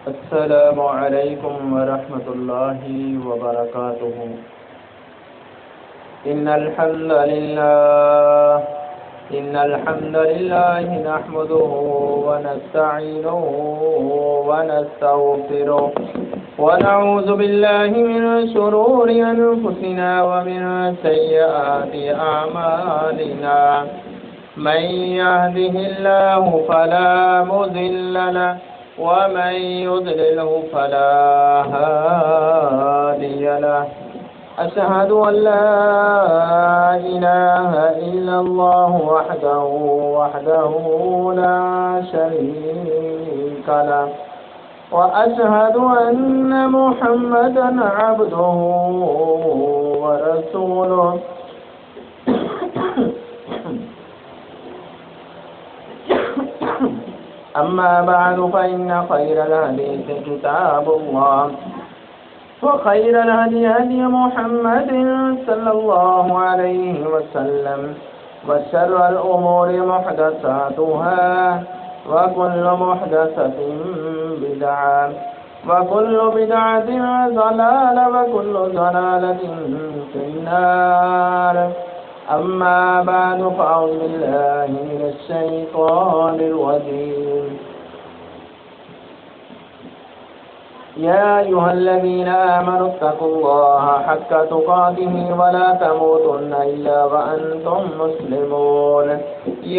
السلام علیکم ورحمۃ اللہ وبرکاتہ۔ إن الحمد لله نحمده ونستعينه ونستغفره ونعوذ بالله من شرور أنفسنا ومن سيئات أعمالنا، من يهده الله فلا مضل له ومن يضلله فلا هادي له، أشهد أن لا إله إلا الله وحده لا شريك له، وأشهد أن محمدا عبده ورسوله أما بعد فإن خير الحديث كتاب الله، وخير الهدي هدي محمد صلى الله عليه وسلم، وشر الأمور محدثاتها، وكل محدثة بدعة، وكل بدعة ضلالة، وكل ضلالة في النار. أما بعد فأعوذ بالله من الشيطان الرجيم. يا أيها الذين آمنوا اتقوا الله حق تقاته ولا تموتن إلا وأنتم مسلمون.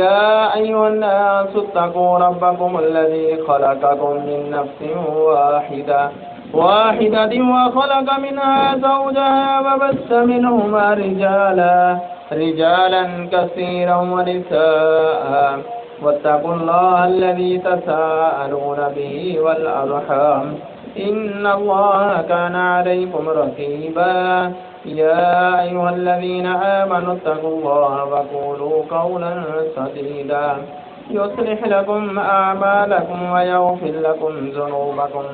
يا أيها الناس اتقوا ربكم الذي خلقكم من نفس واحدة وخلق منها زوجها وبث منهما رجالا كثيرا ونساء، واتقوا الله الذي تساءلون به والأرحام، إن الله كان عليكم رقيبا. يا أيها الذين آمنوا اتقوا الله وقولوا قولا سديدا يصلح لكم أعمالكم ويغفر لكم ذنوبكم،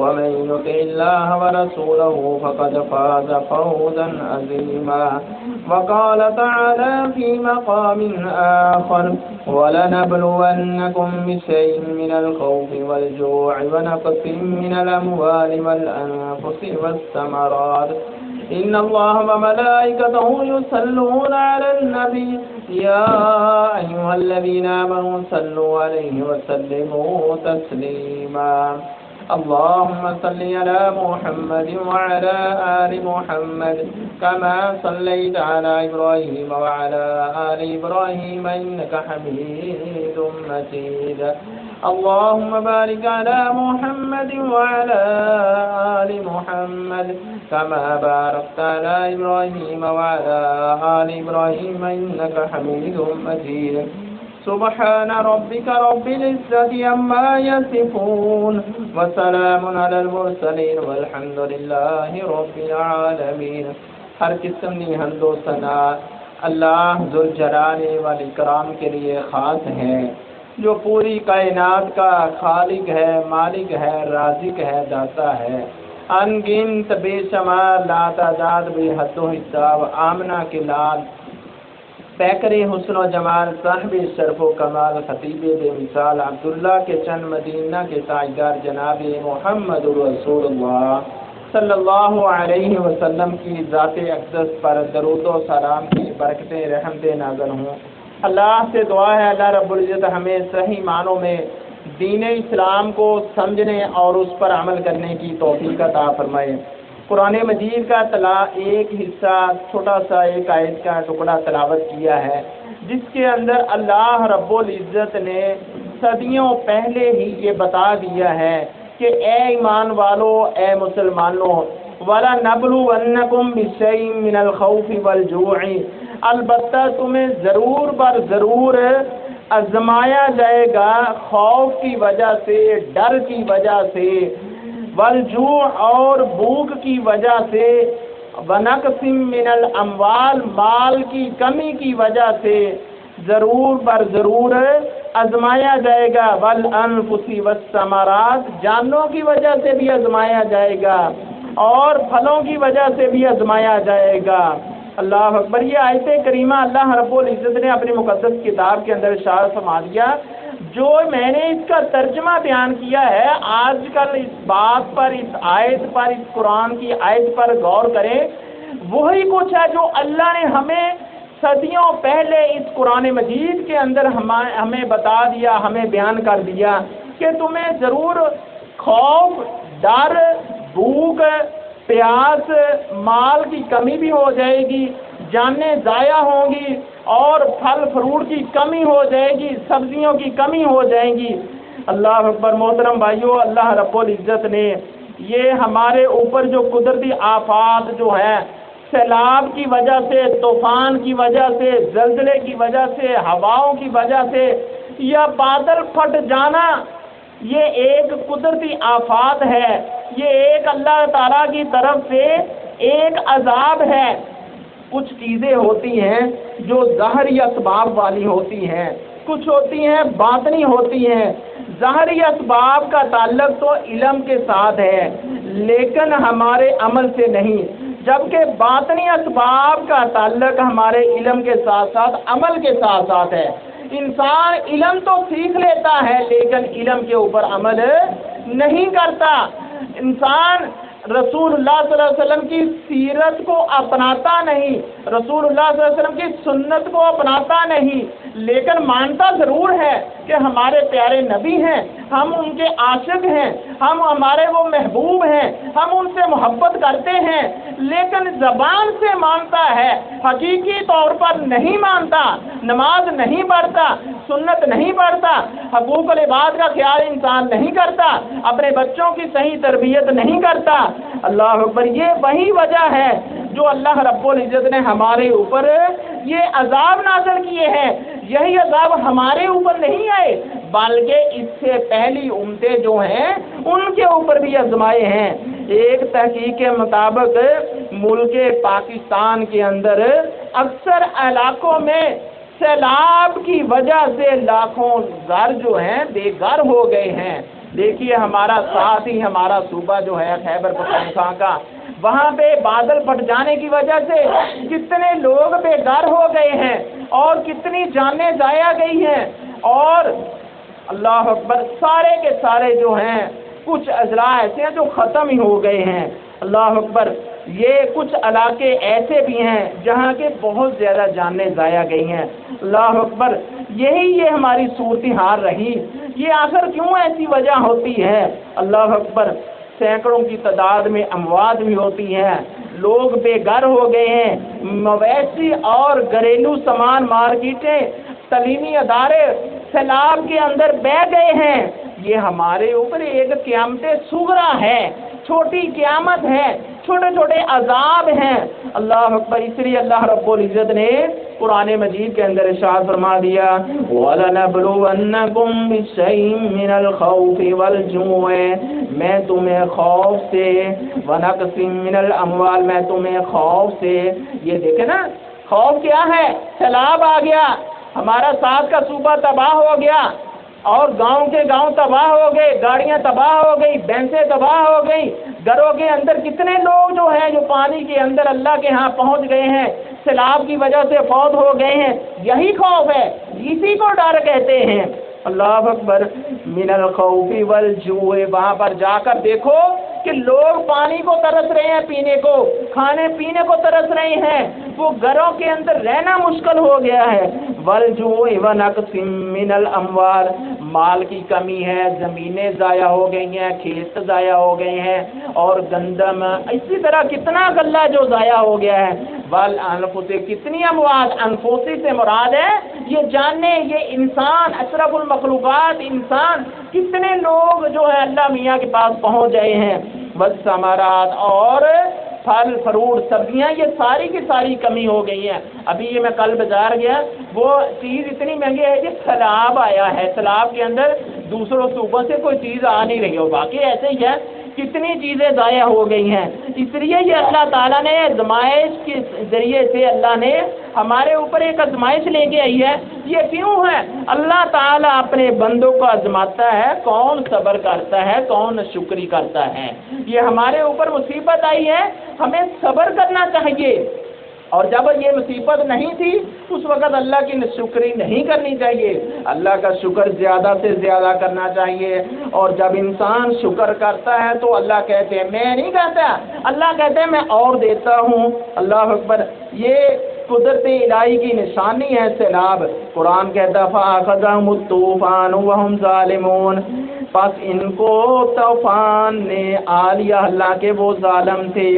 ومن يطع الله ورسوله فقد فاز فوزا عظيما. وقال تعالى في مقام آخر: ولنبلونكم بشيء من الخوف والجوع ونقص من الأموال والأنفس والثمرات، إن الله وملائكته يصلون على النبي، يا أيها الذين آمنوا صلوا عليه وسلموا تسليما. اللهم صل على محمد وعلى آل محمد كما صليت على إبراهيم وعلى آل إبراهيم إنك حميد مجيد. اللهم بارك على محمد وعلى آل محمد كما باركت على إبراهيم وعلى آل إبراهيم إنك حميد مجيد. سبحان ربك رب العزة عما يصفون، وسلام على المرسلين، والحمد لله رب العالمين. ہر قسم کی حمد و ثنا اللہ ذوالجلال والاکرام کے لیے خاص ہے، جو پوری کائنات کا خالق ہے، مالک ہے، رازق ہے، داتا ہے. ان گنت بے شمار لاتعداد بے حد و حساب آمنہ کے لال پیکر حسن و جمال صاحب شرف و کمال خطیب بے مثال عبداللہ کے چند مدینہ کے تاجدار جناب محمد رسول اللہ صلی اللہ علیہ وسلم کی ذات اقدس پر درود و سلام کی برکتیں رحمتیں نازل ہوں. اللہ سے دعا ہے اللہ رب العزت ہمیں صحیح معنوں میں دین اسلام کو سمجھنے اور اس پر عمل کرنے کی توفیق عطا فرمائے. قرآن مجید کا ایک حصہ چھوٹا سا ایک آیت کا ٹکڑا تلاوت کیا ہے، جس کے اندر اللہ رب العزت نے صدیوں پہلے ہی یہ بتا دیا ہے کہ اے ایمان والو، اے مسلمانوں، وَلَنَبْلُوَنَّكُمْ بِشَيْءٍ مِّنَ الْخَوْفِ وَالْجُوعِ، البتہ تمہیں ضرور بر ضرور آزمایا جائے گا خوف کی وجہ سے، ڈر کی وجہ سے، والجوع اور بھوک کی وجہ سے، ونقص من الاموال مال کی کمی کی وجہ سے ضرور بر ضرور آزمایا جائے گا، والانفس والثمرات جانوں کی وجہ سے بھی آزمایا جائے گا اور پھلوں کی وجہ سے بھی آزمایا جائے گا. اللہ اکبر. یہ آیت کریمہ اللہ رب العزت نے اپنی مقدس کتاب کے اندر ارشاد فرما دیا، جو میں نے اس کا ترجمہ بیان کیا ہے، آج کل اس بات پر، اس آیت پر، اس قرآن کی آیت پر غور کریں، وہی کچھ ہے جو اللہ نے ہمیں صدیوں پہلے اس قرآن مجید کے اندر ہمیں بتا دیا، ہمیں بیان کر دیا کہ تمہیں ضرور خوف، ڈر، بھوک، پیاس، مال کی کمی بھی ہو جائے گی، جانیں ضائع ہوں گی، اور پھل فروٹ کی کمی ہو جائے گی، سبزیوں کی کمی ہو جائیں گی۔ اللہ اکبر۔ محترم بھائیو، اللہ رب العزت نے یہ ہمارے اوپر جو قدرتی آفات جو ہیں، سیلاب کی وجہ سے، طوفان کی وجہ سے، زلزلے کی وجہ سے، ہواؤں کی وجہ سے، یا بادل پھٹ جانا، یہ ایک قدرتی آفات ہے، یہ ایک اللہ تعالیٰ کی طرف سے ایک عذاب ہے۔ کچھ چیزیں ہوتی ہیں جو ظاہری اسباب والی ہوتی ہیں، کچھ ہوتی ہیں باطنی ہوتی ہیں۔ ظاہری اسباب کا تعلق تو علم کے ساتھ ہے، لیکن ہمارے عمل سے نہیں، جبکہ باطنی اسباب کا تعلق ہمارے علم کے ساتھ ساتھ عمل کے ساتھ ساتھ ہے۔ انسان علم تو سیکھ لیتا ہے، لیکن علم کے اوپر عمل نہیں کرتا۔ انسان رسول اللہ صلی اللہ علیہ وسلم کی سیرت کو اپناتا نہیں، رسول اللہ صلی اللہ علیہ وسلم کی سنت کو اپناتا نہیں، لیکن مانتا ضرور ہے کہ ہمارے پیارے نبی ہیں، ہم ان کے عاشق ہیں، ہم ہمارے وہ محبوب ہیں، ہم ان سے محبت کرتے ہیں، لیکن زبان سے مانتا ہے، حقیقی طور پر نہیں مانتا، نماز نہیں پڑھتا، سنت نہیں پڑھتا، حقوق العباد کا خیال انسان نہیں کرتا، اپنے بچوں کی صحیح تربیت نہیں کرتا۔ اللہ اکبر۔ یہ وہی وجہ ہے جو اللہ رب العزت نے ہمارے اوپر یہ عذاب نازل کیے ہیں۔ یہی عذاب ہمارے اوپر نہیں آئے، بلکہ اس سے پہلی امتیں جو ہیں ان کے اوپر بھی آزمائے ہیں۔ ایک تحقیق کے مطابق ملک پاکستان کے اندر اکثر علاقوں میں سیلاب کی وجہ سے لاکھوں گھر جو ہیں بے گھر ہو گئے ہیں۔ دیکھیے ہمارا ساتھ ہی ہمارا صوبہ جو ہے خیبر پختونخوا کا، وہاں پہ بادل پھٹ جانے کی وجہ سے کتنے لوگ بے گھر ہو گئے ہیں اور کتنی جانیں ضائع گئی ہیں، اور اللہ اکبر سارے کے سارے جو ہیں کچھ اضلاع ایسے ہیں جو ختم ہی ہو گئے ہیں۔ اللہ اکبر۔ یہ کچھ علاقے ایسے بھی ہیں جہاں کے بہت زیادہ جانیں ضائع گئی ہیں۔ اللہ اکبر۔ یہ ہماری صورتحال رہی، یہ آخر کیوں ایسی وجہ ہوتی ہے؟ اللہ اکبر۔ سینکڑوں کی تعداد میں اموات بھی ہوتی ہیں، لوگ بے گھر ہو گئے ہیں، مویشی اور گھریلو سامان، مارکیٹیں، تعلیمی ادارے سیلاب کے اندر بہہ گئے ہیں۔ یہ ہمارے اوپر ایک قیامت صغریٰ ہے، چھوٹی قیامت ہے، چھوٹے چھوٹے عذاب ہیں۔ اللہ اکبر۔ اس لیے اللہ رب العزت نے قرآن مجید کے اندر ارشاد فرما دیا، وَلَنَبْلُوَنَّكُمْ بِشَيْءٍ مِّنَ الْخَوْفِ وَالْجُوعِ، میں تمہیں خوف سے، وَنَقْصٍ مِّنَ الْأَمْوَالِ، میں تمہیں خوف سے، یہ دیکھیں نا خوف کیا ہے؟ سیلاب آ گیا، ہمارا ساتھ کا صوبہ تباہ ہو گیا، اور گاؤں کے گاؤں تباہ ہو گئے، گاڑیاں تباہ ہو گئی، بھینسیں تباہ ہو گئی، گھروں کے اندر کتنے لوگ جو ہیں جو پانی کے اندر اللہ کے ہاں پہنچ گئے ہیں، سیلاب کی وجہ سے فوت ہو گئے ہیں۔ یہی خوف ہے، اسی کو ڈر کہتے ہیں۔ اللہ اکبر۔ من الخوف والجوع، وہاں پر جا کر دیکھو کہ لوگ پانی کو ترس رہے ہیں، پینے کو، کھانے پینے کو ترس رہے ہیں، وہ گھروں کے اندر رہنا مشکل ہو گیا ہے۔ والجوع ونقص من الاموال، مال کی کمی ہے، زمینیں ضائع ہو گئی ہیں، کھیت ضائع ہو گئے ہیں، اور گندم، اسی طرح کتنا غلہ جو ضائع ہو گیا ہے۔ والانفس، کتنی اموات، انفوسی سے مراد ہے یہ جاننے، یہ انسان، اشرف المخلوقات انسان، کتنے لوگ جو ہے اللہ میاں کے پاس پہنچ گئے ہیں۔ والثمرات، اور پھل فروٹ سبزیاں، یہ ساری کی ساری کمی ہو گئی ہے۔ ابھی یہ میں کل بازار گیا، وہ چیز اتنی مہنگی ہے کہ سیلاب آیا ہے، سیلاب کے اندر دوسروں صوبوں سے کوئی چیز آ نہیں رہی ہو، باقی ایسے ہی ہے، کتنی چیزیں ضائع ہو گئی ہیں۔ اس لیے یہ اللہ تعالیٰ نے آزمائش کے ذریعے سے اللہ نے ہمارے اوپر ایک آزمائش لے کے آئی ہے۔ یہ کیوں ہے؟ اللہ تعالیٰ اپنے بندوں کو آزماتا ہے، کون صبر کرتا ہے، کون شکری کرتا ہے۔ یہ ہمارے اوپر مصیبت آئی ہے، ہمیں صبر کرنا چاہیے، اور جب یہ مصیبت نہیں تھی اس وقت اللہ کی شکری نہیں کرنی چاہیے، اللہ کا شکر زیادہ سے زیادہ کرنا چاہیے۔ اور جب انسان شکر کرتا ہے تو اللہ کہتے ہیں، میں نہیں کہتا، اللہ کہتے ہیں میں اور دیتا ہوں۔ اللہ اکبر، یہ قدرت الہی کی نشانی ہے سیلاب۔ قرآن کہتا فَأَخَذَهُمُ الطُّوفَانُ وَهُمْ ظَالِمُونَ، پس ان کو طوفان نے آ لیا، اللہ کے وہ ظالم تھے۔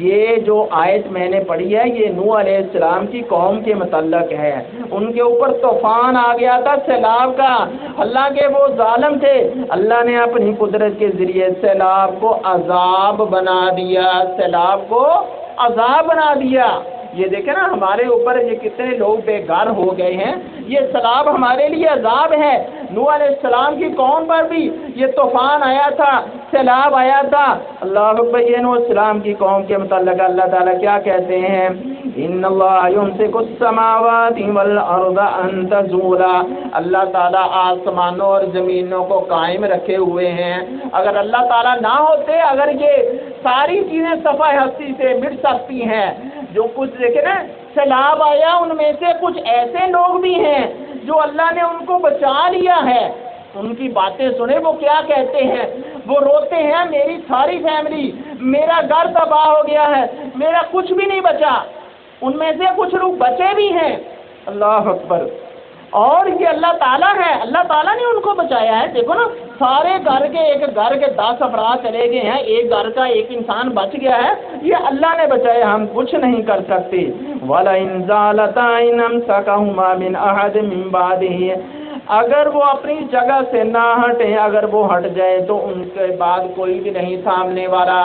یہ جو آیت میں نے پڑھی ہے یہ نوح علیہ السلام کی قوم کے متعلق ہے، ان کے اوپر طوفان آ گیا تھا سیلاب کا، اللہ کے وہ ظالم تھے، اللہ نے اپنی قدرت کے ذریعے سیلاب کو عذاب بنا دیا، سیلاب کو عذاب بنا دیا۔ یہ دیکھیں نا ہمارے اوپر یہ کتنے لوگ بے گھر ہو گئے ہیں، یہ سیلاب ہمارے لیے عذاب ہے۔ نوح علیہ السلام کی قوم پر بھی یہ طوفان آیا تھا، سیلاب آیا تھا۔ اللہ اکبر، یہ نوح علیہ السلام کی قوم کے متعلق اللہ تعالیٰ کیا کہتے ہیں؟ ان اللہ یمسک السماوات والارض ان تزولا، اللہ تعالیٰ آسمانوں اور زمینوں کو قائم رکھے ہوئے ہیں۔ اگر اللہ تعالیٰ نہ ہوتے، اگر یہ ساری چیزیں صفحہ ہستی سے مٹ سکتی ہیں، جو کچھ دیکھیں نا سیلاب آیا، ان میں سے کچھ ایسے لوگ بھی ہیں جو اللہ نے ان کو بچا لیا ہے۔ ان کی باتیں سنیں وہ کیا کہتے ہیں، وہ روتے ہیں میری ساری فیملی، میرا گھر تباہ ہو گیا ہے، میرا کچھ بھی نہیں بچا۔ ان میں سے کچھ لوگ بچے بھی ہیں، اللہ اکبر۔ اور یہ اللہ تعالیٰ ہے، اللہ تعالیٰ نے ان کو بچایا ہے۔ دیکھو نا سارے گھر کے 10 افراد چلے گئے ہیں، ایک گھر کا ایک انسان بچ گیا ہے، یہ اللہ نے بچایا، ہم کچھ نہیں کر سکتے۔ وَلَئِن زَالَتَا إِنْ أَمْسَكَهُمَا مِنْ أَحَدٍ مِّن بَعْدِهِ، اگر وہ اپنی جگہ سے نہ ہٹیں، اگر وہ ہٹ جائے تو ان کے بعد کوئی بھی نہیں تھامنے والا۔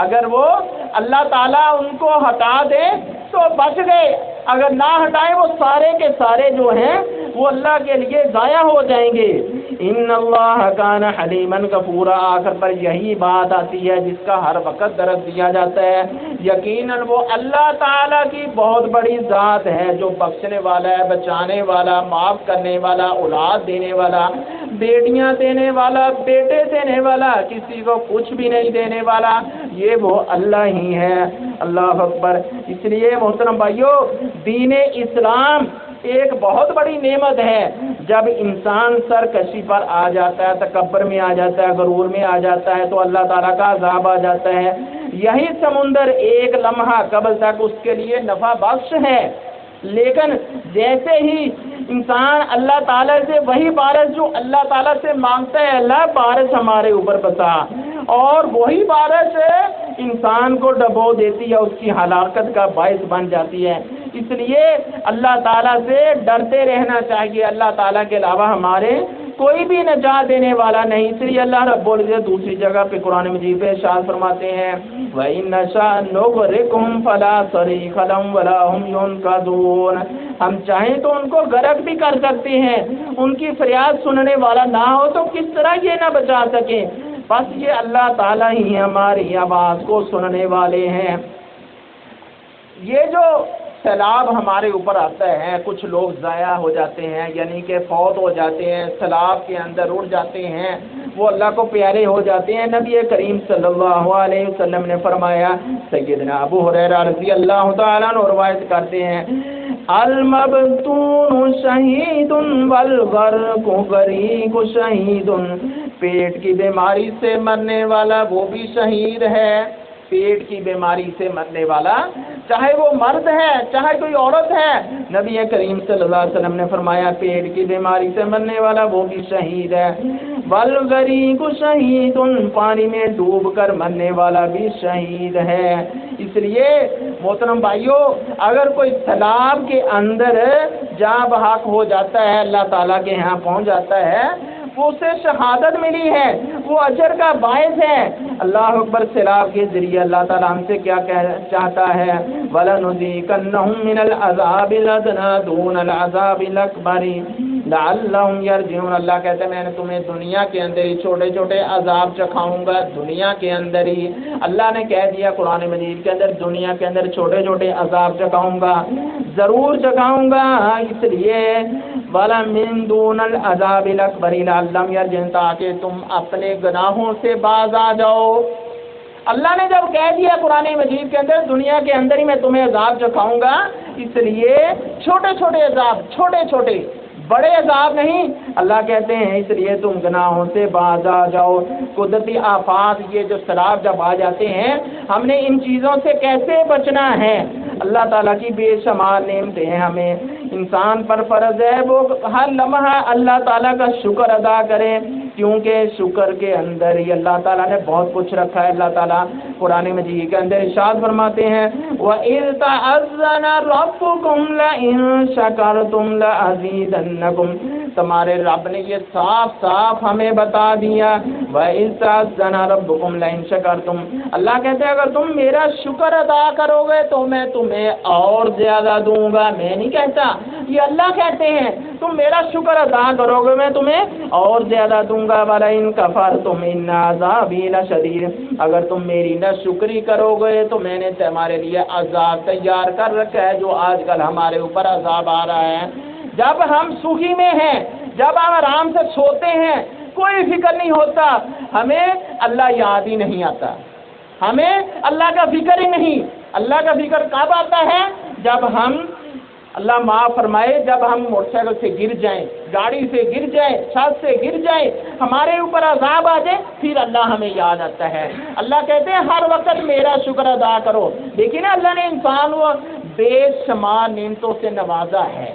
اگر وہ اللہ تعالیٰ ان کو ہٹا دے تو بچ گئے، اگر نہ ہٹائے وہ سارے کے سارے جو ہیں وہ اللہ کے لیے ضائع ہو جائیں گے۔ ان اللہ کان حلیما غفورا، آخر پر یہی بات آتی ہے جس کا ہر وقت درس دیا جاتا ہے، یقیناً وہ اللہ تعالیٰ کی بہت بڑی ذات ہے جو بخشنے والا ہے، بچانے والا، معاف کرنے والا، اولاد دینے والا، بیٹیاں دینے والا، بیٹے دینے والا، کسی کو کچھ بھی نہیں دینے والا، یہ وہ اللہ ہی ہے۔ اللہ اکبر۔ اس لیے محترم بھائیو، دین اسلام ایک بہت بڑی نعمت ہے۔ جب انسان سرکشی پر آ جاتا ہے، تکبر میں آ جاتا ہے، غرور میں آ جاتا ہے تو اللہ تعالیٰ کا عذاب آ جاتا ہے۔ یہی سمندر ایک لمحہ قبل تک اس کے لیے نفع بخش ہے، لیکن جیسے ہی انسان اللہ تعالیٰ سے وہی بارش جو اللہ تعالیٰ سے مانگتا ہے، اللہ بارش ہمارے اوپر بسا، اور وہی بارش انسان کو ڈبو دیتی ہے، اس کی ہلاکت کا باعث بن جاتی ہے۔ اس لیے اللہ تعالیٰ سے ڈرتے رہنا چاہیے، اللہ تعالیٰ کے علاوہ ہمارے کوئی بھی نجات دینے والا نہیں۔ اس لیے اللہ رب العزت دوسری جگہ پہ قرآن مجید پہ ارشاد فرماتے ہیں وَإِن نَّشَأْ نُغْرِقْهُمْ فَلَا صَرِيخَ لَهُمْ وَلَا هُمْ يُنقَذُونَ، ہم چاہیں تو ان کو غرق بھی کر سکتے ہیں، ان کی فریاد سننے والا نہ ہو تو کس طرح یہ نہ بچا سکیں، بس یہ اللہ تعالیٰ ہی ہماری آواز کو سننے والے ہیں۔ یہ جو سیلاب ہمارے اوپر آتا ہے، کچھ لوگ ضائع ہو جاتے ہیں، یعنی کہ فوت ہو جاتے ہیں، سیلاب کے اندر اڑ جاتے ہیں، وہ اللہ کو پیارے ہو جاتے ہیں۔ نبی کریم صلی اللہ علیہ وسلم نے فرمایا، سیدنا ابو ہریرہ رضی اللہ تعالیٰ عنہ روایت کرتے ہیں، المبتون شہید والغرق غریق شہید، پیٹ کی بیماری سے مرنے والا وہ بھی شہید ہے۔ پیٹ کی بیماری سے مرنے والا چاہے وہ مرد ہے چاہے کوئی عورت ہے، نبی کریم صلی اللہ علیہ وسلم نے فرمایا پیٹ کی بیماری سے مرنے والا وہ بھی شہید ہے۔ والغریق شہید، پانی میں ڈوب کر مرنے والا بھی شہید ہے۔ اس لیے محترم بھائیوں، اگر کوئی سیلاب کے اندر جاں بحق ہو جاتا ہے، اللہ تعالیٰ کے یہاں پہنچ جاتا ہے، وہ اسے شہادت ملی ہے، وہ اجر کا باعث ہے۔ اللہ اکبر۔ سیلاب کے ذریعے اللہ تعالیٰ ہم سے کیا کہنا چاہتا ہے، وَلَنُذِيقَنَّهُم مِّنَ الْعَذَابِ الْأَدْنَىٰ دُونَ الْعَذَابِ الْأَكْبَرِ لَعَلَّهُمْ يَرْجِعُونَ۔ اللہ کہتا ہے میں نے تمہیں دنیا کے اندر ہی چھوٹے چھوٹے عذاب چکھاؤں گا، دنیا کے اندر ہی۔ اللہ نے کہہ دیا قرآن مجید کے اندر دنیا کے اندر چھوٹے چھوٹے عذاب چکھاؤں گا، ضرور چکھاؤں گا۔ اس لیے وَلَا مِن دُونَ الْعَذَابِ الْأَكْبَرِ لَعَلَّهُمْ يَرْجِعُونَ، تاکہ تم اپنے گناہوں سے باز آ جاؤ، اللہ نے جب کہہ دیا قرآن مجید کے اندر دنیا کے اندر ہی میں تمہیں عذاب چکھاؤں گا، اس لیے چھوٹے چھوٹے عذاب، چھوٹے چھوٹے، بڑے عذاب نہیں۔ اللہ کہتے ہیں اس لیے تم گناہوں سے باز آ جاؤ۔ قدرتی آفات، یہ جو سیلاب جب آ جاتے ہیں، ہم نے ان چیزوں سے کیسے بچنا ہے؟ اللہ تعالیٰ کی بے شمار نعمتیں ہیں، ہمیں انسان پر فرض ہے وہ ہر لمحہ اللہ تعالیٰ کا شکر ادا کرے، کیونکہ شکر کے اندر ہی اللہ تعالیٰ نے بہت کچھ رکھا ہے۔ اللہ تعالیٰ قرآن مجید کے اندر ارشاد فرماتے ہیں وَإِذْ تَأَذَّنَ رَبُّكُمْ لَئِن شَكَرْتُمْ لَأَزِيدَنَّكُمْ، تمہارے رب نے یہ صاف صاف ہمیں بتا دیا وَإِذْ تَأَذَّنَ رَبُّكُمْ لَئِن شَكَرْتُمْ، اللہ کہتے ہیں اگر تم میرا شکر ادا کرو گے تو میں تمہیں اور زیادہ دوں گا۔ میں نہیں کہتا، یہ اللہ کہتے ہیں تم میرا شکر ادا کرو گے میں تمہیں اور زیادہ دوں گا۔ وَلَئِن كَفَرْتُمْ إِنَّ عَذَابِي لَشَدِيدٌ، اگر تم میری ناشکری کرو گے تو میں نے تمہارے لیے عذاب تیار کر رکھا ہے، جو آج کل ہمارے اوپر عذاب آ رہا ہے۔ جب ہم سخی میں ہیں، جب ہم آرام سے سوتے ہیں، کوئی فکر نہیں ہوتا، ہمیں اللہ یاد ہی نہیں آتا، ہمیں اللہ کا فکر ہی نہیں۔ اللہ کا فکر کب آتا ہے؟ جب ہم، اللہ معاف فرمائے، جب ہم موٹر سائیکل سے گر جائیں، گاڑی سے گر جائیں، چھت سے گر جائیں، ہمارے اوپر عذاب آ جائے، پھر اللہ ہمیں یاد آتا ہے۔ اللہ کہتے ہیں ہر وقت میرا شکر ادا کرو۔ دیکھیے نا، اللہ نے انسان کو بے شمار نعمتوں سے نوازا ہے،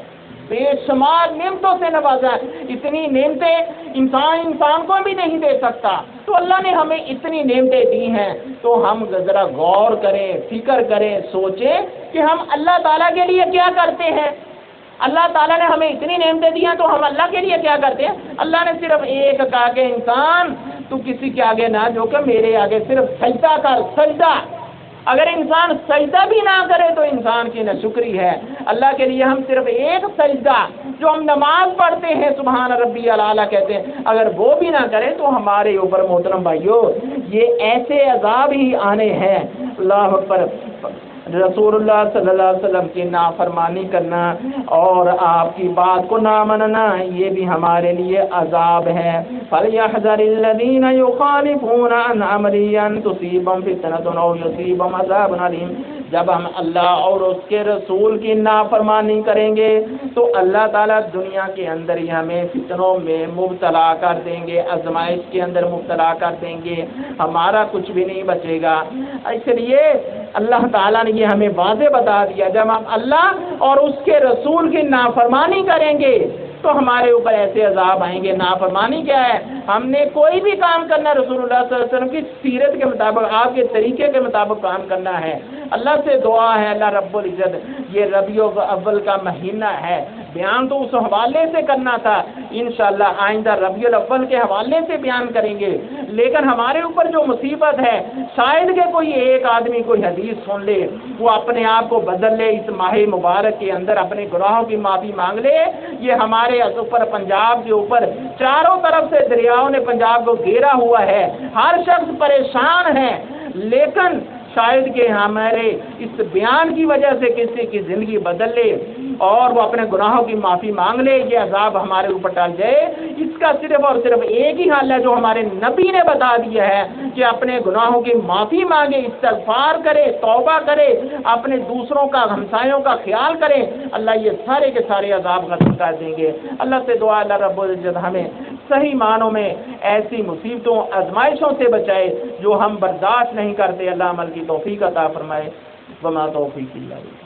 بے شمار نعمتوں سے نوازا ہے۔ اتنی نعمتیں انسان کو بھی نہیں دے سکتا، تو اللہ نے ہمیں اتنی نعمتیں دی ہیں، تو ہم ذرا غور کریں، فکر کریں، سوچیں کہ ہم اللہ تعالیٰ کے لیے کیا کرتے ہیں۔ اللہ تعالیٰ نے ہمیں اتنی نعمتیں دی ہیں، تو ہم اللہ کے لیے کیا کرتے ہیں؟ اللہ نے صرف ایک کہا کہ انسان تو کسی کے آگے نہ جھکے، میرے آگے صرف سجدہ کر، سجدہ۔ اگر انسان سجدہ بھی نہ کرے تو انسان کی ناشکری ہے۔ اللہ کے لیے ہم صرف ایک سجدہ، جو ہم نماز پڑھتے ہیں سبحان ربی الاعلیٰ کہتے ہیں، اگر وہ بھی نہ کرے تو ہمارے اوپر محترم بھائیو یہ ایسے عذاب ہی آنے ہیں۔ اللہ اکبر۔ رسول اللہ صلی اللہ علیہ وسلم کی نافرمانی کرنا اور آپ کی بات کو نہ ماننا، یہ بھی ہمارے لیے عذاب ہے۔ فَلْيَحْذَرِ الَّذِينَ يُخَالِفُونَ عَنْ أَمْرِهِ أَن تُصِيبَهُمْ فِتْنَةٌ أَوْ يُصِيبَهُمْ عَذَابٌ أَلِيمٌ۔ جب ہم اللہ اور اس کے رسول کی نافرمانی کریں گے تو اللہ تعالیٰ دنیا کے اندر ہی ہمیں فتنوں میں مبتلا کر دیں گے، آزمائش کے اندر مبتلا کر دیں گے، ہمارا کچھ بھی نہیں بچے گا۔ اس لیے اللہ تعالیٰ نے یہ ہمیں واضح بتا دیا، جب ہم اللہ اور اس کے رسول کی نافرمانی کریں گے تو ہمارے اوپر ایسے عذاب آئیں گے۔ نافرمانی کیا ہے؟ ہم نے کوئی بھی کام کرنا رسول اللہ صلی اللہ علیہ وسلم کی سیرت کے مطابق، آپ کے طریقے کے مطابق کام کرنا ہے۔ اللہ سے دعا ہے، اللہ رب العزت، یہ ربیع الاول کا مہینہ ہے، بیان تو اس حوالے سے کرنا تھا، انشاءاللہ آئندہ ربیع الاول کے حوالے سے بیان کریں گے، لیکن ہمارے اوپر جو مصیبت ہے، شاید کہ کوئی ایک آدمی کوئی حدیث سن لے، وہ اپنے آپ کو بدل لے، اس ماہ مبارک کے اندر اپنے گناہوں کی معافی مانگ لے۔ یہ ہمارے اوپر، پنجاب کے اوپر چاروں طرف سے دریاؤں نے پنجاب کو گھیرا ہوا ہے، ہر شخص پریشان ہے، لیکن شاید کہ ہمارے اس بیان کی وجہ سے کسی کی زندگی بدل لے اور وہ اپنے گناہوں کی معافی مانگ لے، یہ عذاب ہمارے اوپر ٹال جائے۔ اس کا صرف اور صرف ایک ہی حل ہے جو ہمارے نبی نے بتا دیا ہے کہ اپنے گناہوں کی معافی مانگے، استغفار کرے، توبہ کرے، اپنے دوسروں کا، ہمسایوں کا خیال کرے، اللہ یہ سارے کے سارے عذاب ختم کر دیں گے۔ اللہ سے دعا اللہ رب العزت ہمیں صحیح معنوں میں ایسی مصیبتوں، آزمائشوں سے بچائے جو ہم برداشت نہیں کرتے۔ اللہ عمل کی توفیق عطا فرمائے۔ وما توفیق الا باللہ۔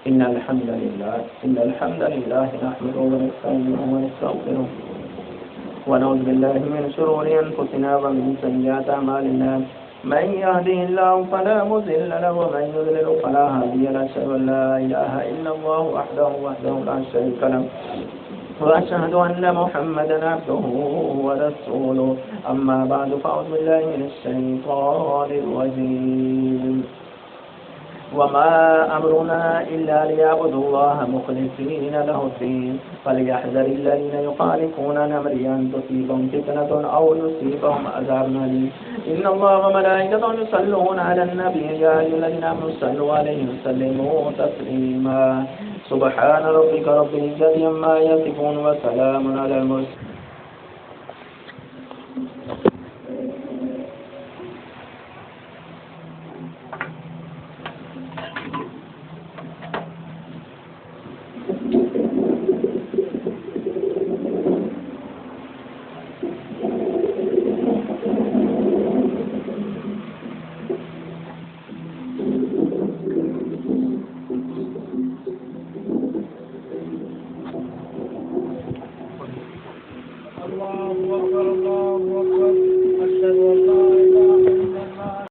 إن الحمد لله نحمده ونستعينه ونستغفره ونعوذ بالله من شرور أنفسنا ومن سيئات أعمالنا من يهده الله فلا مضل له ومن يضلل فلا هادي له أشهد أن لا إله إلا الله وحده لا شريك له وأشهد أن محمدا عبده ورسوله أما بعد فأعوذ بالله من الشيطان الرجيم وما أمرنا إلا ليعبدوا الله مخلصين له الدين فليحذر الذين يخالفون عن أمره أن تصيبهم فتنة أو يصيبهم عذاب أليم إن الله وملائكته يصلون على النبي يا أيها الذين آمنوا صلوا عليه وسلموا تسليما سبحان ربك رب العزة عما يصفون وسلام على المرسلين